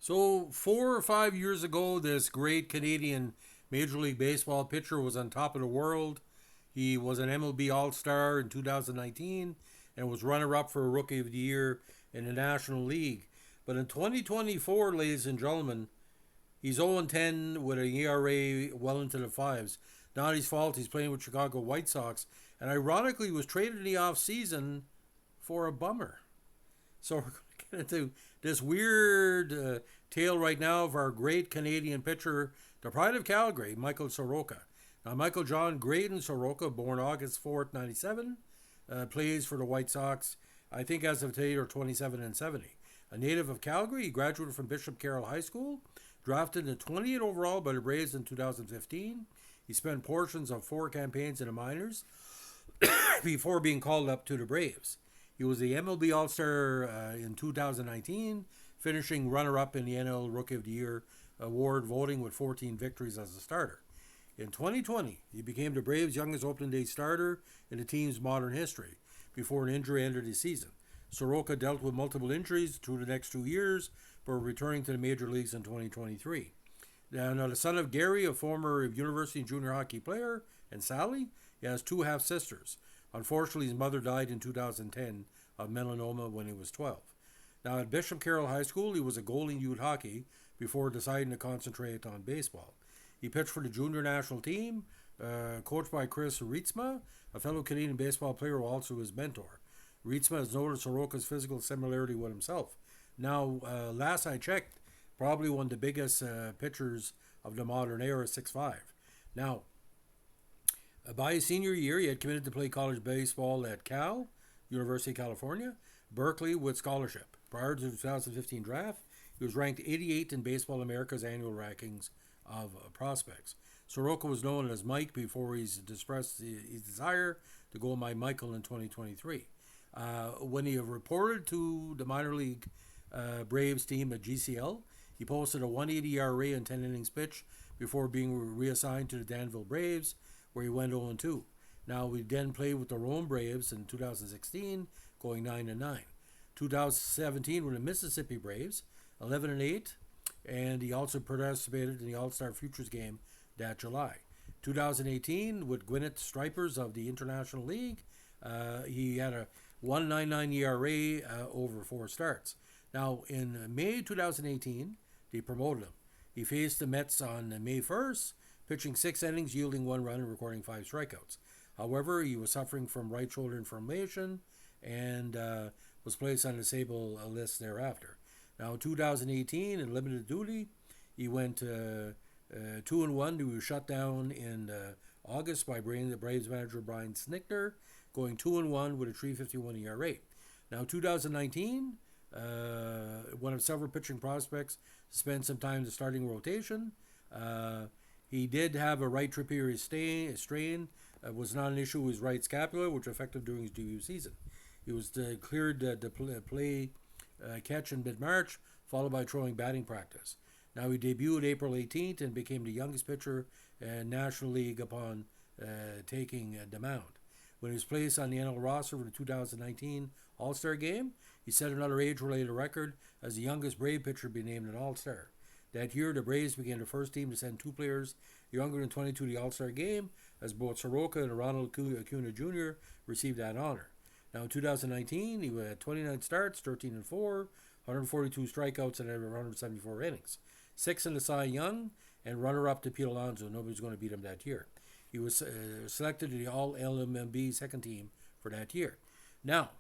So 4 or 5 years ago, this great Canadian Major League Baseball pitcher was on top of the world. He was an MLB All-Star in 2019 and was runner-up for Rookie of the Year in the National League. But in 2024, ladies and gentlemen, he's 0-10 with an ERA well into the fives. Not his fault. He's playing with Chicago White Sox, and ironically, was traded in the offseason for a bummer. So we're going to get into this weird tale right now of our great Canadian pitcher, the pride of Calgary, Michael Soroka. Now, Michael John Graydon Soroka, born August 4th, 97, plays for the White Sox. I think as of today, are 27 and 70. A native of Calgary, he graduated from Bishop Carroll High School, drafted in 28 overall by the Braves in 2015. He spent portions of 4 campaigns in the minors before being called up to the Braves. He was the MLB All-Star in 2019, finishing runner-up in the NL Rookie of the Year award voting with 14 victories as a starter. In 2020, he became the Braves' youngest opening day starter in the team's modern history before an injury ended his season. Soroka dealt with multiple injuries through the next 2 years, but returning to the major leagues in 2023. Now, the son of Gary, a former university junior hockey player, and Sally, he has 2 half-sisters. Unfortunately, his mother died in 2010 of melanoma when he was 12. Now, at Bishop Carroll High School, he was a goalie in youth hockey before deciding to concentrate on baseball. He pitched for the junior national team, coached by Chris Rietsma, a fellow Canadian baseball player who also his mentor. Rietsma has noted Soroka's physical similarity with himself. Now, last I checked, probably one of the biggest pitchers of the modern era, 6'5". Now, by his senior year, he had committed to play college baseball at Cal, University of California, Berkeley with scholarship. Prior to the 2015 draft, he was ranked 88th in Baseball America's annual rankings of prospects. Soroka was known as Mike before he's expressed his desire to go by Michael in 2023. When he reported to the minor league Braves team at GCL, he posted a 180 ERA in 10 innings pitch before being reassigned to the Danville Braves, where he went 0-2. Now, we then played with the Rome Braves in 2016, going 9-9. 2017 with the Mississippi Braves, 11-8, and he also participated in the All-Star Futures game that July. 2018 with Gwinnett Stripers of the International League, he had a 1.99 ERA over 4 starts. Now, in May 2018, they promoted him. He faced the Mets on May 1st, pitching 6 innings, yielding 1 run and recording 5 strikeouts. However, he was suffering from right shoulder inflammation and was placed on the disabled list thereafter. Now, in 2018, in limited duty, he went 2-1. He was shut down in August by the Braves manager Brian Snitker, going 2-1 with a 3.51 ERA. Now, 2019, one of several pitching prospects to spend some time in the starting rotation. He did have a right trapezius strain. Was not an issue with his right scapula, which affected during his debut season. He was cleared to play catch in mid-March, followed by throwing batting practice. Now, he debuted April 18th and became the youngest pitcher in National League upon taking the mound. When he was placed on the NL roster for the 2019 All-Star game, he set another age-related record as the youngest Brave pitcher to be named an All-Star. That year, the Braves became the first team to send 2 players younger than 22 to the All-Star game, as both Soroka and Ronald Acuna Jr. received that honor. Now, in 2019, he had 29 starts, 13-4, 142 strikeouts, and 174 innings. 6 in the Cy Young, and runner-up to Pete Alonso. Nobody's going to beat him that year. He was selected to the All-MLB second team for that year. Now,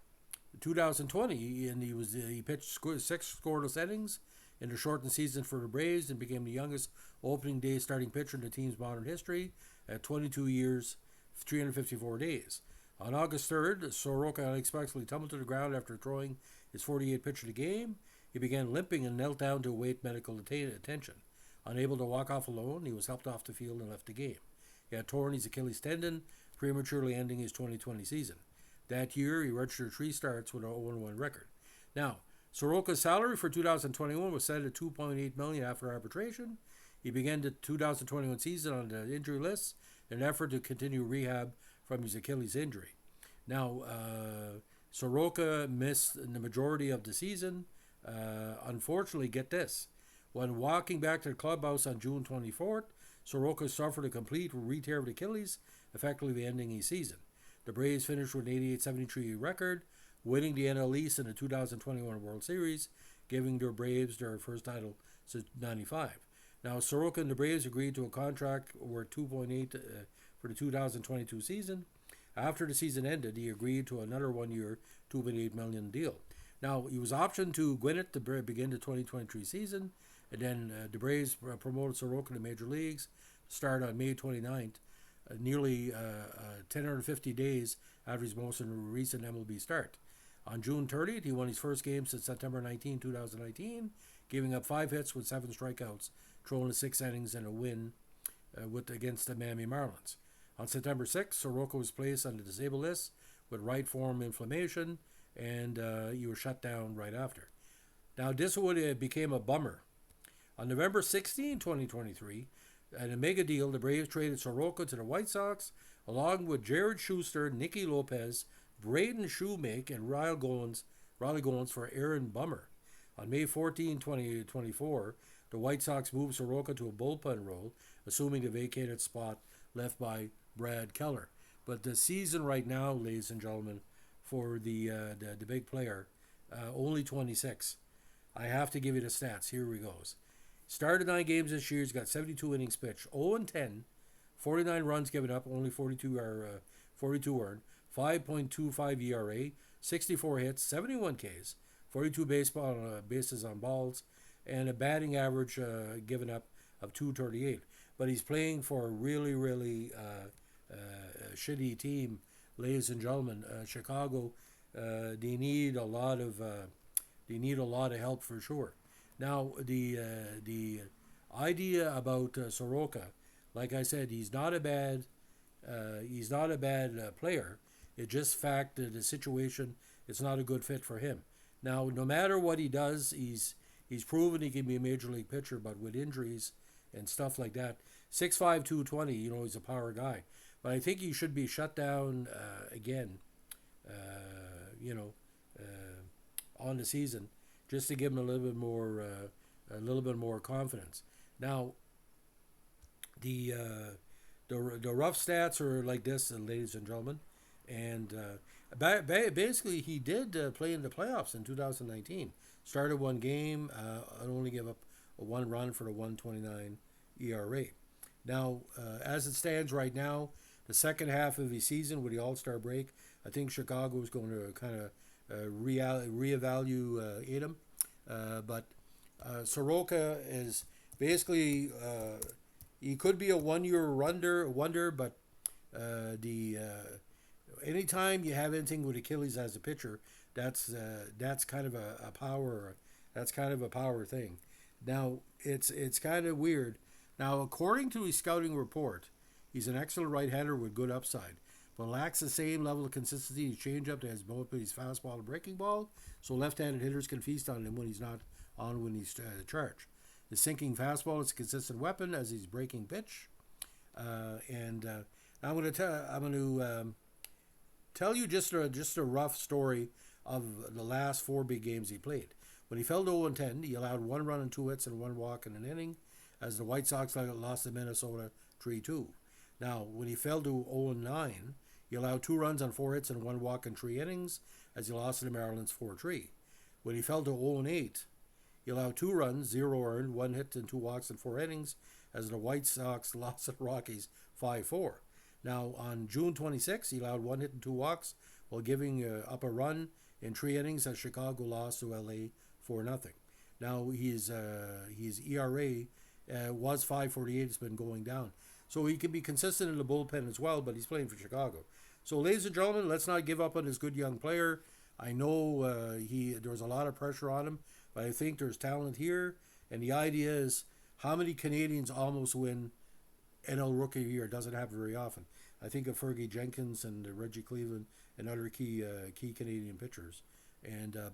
2020, and he pitched 6 scoreless innings in the shortened season for the Braves and became the youngest opening day starting pitcher in the team's modern history at 22 years, 354 days. On August 3rd, Soroka unexpectedly tumbled to the ground after throwing his 48th pitch of the game. He began limping and knelt down to await medical attention. Unable to walk off alone, he was helped off the field and left the game. He had torn his Achilles tendon, prematurely ending his 2020 season. That year, he registered 3 starts with a 0-1 record. Now, Soroka's salary for 2021 was set at $2.8 million after arbitration. He began the 2021 season on the injury list in an effort to continue rehab from his Achilles injury. Now, Soroka missed the majority of the season. Unfortunately, get this, When walking back to the clubhouse on June 24th, Soroka suffered a complete re-tear of the Achilles, effectively ending his season. The Braves finished with an 88-73 record, winning the NL East in the 2021 World Series, giving the Braves their first title since '95. Now, Soroka and the Braves agreed to a contract worth 2.8 for the 2022 season. After the season ended, he agreed to another one-year, $2.8 million deal. Now, he was optioned to Gwinnett to begin the 2023 season, and then the Braves promoted Soroka to Major Leagues, start on May 29th, nearly 1050 days after his most recent MLB start. On June 30th, he won his first game since September 19, 2019, giving up 5 hits with 7 strikeouts, throwing 6 innings and a win against the Miami Marlins. On September 6th, Soroka was placed on the disabled list with right forearm inflammation, and he was shut down right after. Now, this would became a bummer. On November 16, 2023, in a mega deal, the Braves traded Soroka to the White Sox, along with Jared Schuster, Nicky Lopez, Braden Shoemake, and Riley Goins for Aaron Bummer. On May 14, 2024, the White Sox moved Soroka to a bullpen role, assuming the vacated spot left by Brad Keller. But the season right now, ladies and gentlemen, for the big player, only 26. I have to give you the stats. Here we goes. Started 9 games this year. He's got 72 innings pitched, 0-10, 49 runs given up, only 42 earned, 5.25 ERA, 64 hits, 71 Ks, 42 bases on balls, and a batting average given up of 238. But he's playing for a really, really shitty team, ladies and gentlemen. Chicago, they need a lot of help for sure. Now, the idea about Soroka, like I said, he's not a bad player. It's just fact that the situation is not a good fit for him. Now, no matter what he does, he's proven he can be a major league pitcher, but with injuries and stuff like that, 6'5", 220, he's a power guy. But I think he should be shut down again, on the season, just to give him a little bit more confidence. Now, the rough stats are like this, ladies and gentlemen, and basically he did play in the playoffs in 2019. Started 1 game and only gave up a 1 run for the 1.29 ERA. Now, as it stands right now, the second half of the season with the All-Star break, I think Chicago is going to kind of reevaluate him. But Soroka is basically he could be a 1-year wonder, but anytime you have anything with Achilles as a pitcher, that's kind of a power. That's kind of a power thing. Now it's kind of weird. Now, according to his scouting report, he's an excellent right-hander with good upside, but lacks the same level of consistency in his changeup that has both his fastball and breaking ball, so left-handed hitters can feast on him when he's not on when he's charged. The sinking fastball is a consistent weapon as he's breaking pitch, and I'm going to tell you just a rough story of the last 4 big games he played. When he fell to 0-10, he allowed 1 run and 2 hits and 1 walk in an inning, as the White Sox lost to Minnesota 3-2. Now, when he fell to 0-9, he allowed 2 runs on 4 hits and 1 walk in 3 innings, as he lost to the Mariners 4-3. When he fell to 0-8, he allowed 2 runs, 0 earned, 1 hit and 2 walks in 4 innings, as the White Sox lost to the Rockies 5-4. Now, on June 26, he allowed 1 hit and 2 walks while giving up a run in 3 innings as Chicago lost to LA 4-0. Now, his ERA was 5.48. It's been going down. So he can be consistent in the bullpen as well, but he's playing for Chicago. So, ladies and gentlemen, let's not give up on this good young player. I know there was a lot of pressure on him, but I think there's talent here. And the idea is, how many Canadians almost win NL Rookie of the Year? It doesn't happen very often. I think of Fergie Jenkins and Reggie Cleveland and other key Canadian pitchers.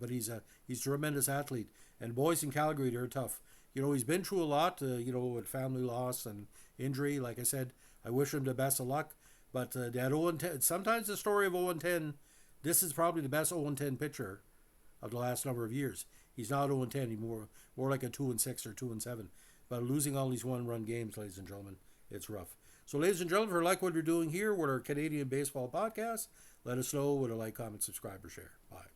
But he's a tremendous athlete. And boys in Calgary, they're tough. He's been through a lot, with family loss and injury. Like I said, I wish him the best of luck. But that 0-10, sometimes the story of 0-10, this is probably the best 0-10 pitcher of the last number of years. He's not 0-10 anymore, more like a 2-6 or 2-7. But losing all these one-run games, ladies and gentlemen, it's rough. So, ladies and gentlemen, if you like what we're doing here with our Canadian baseball podcast, let us know with a like, comment, subscribe, or share. Bye.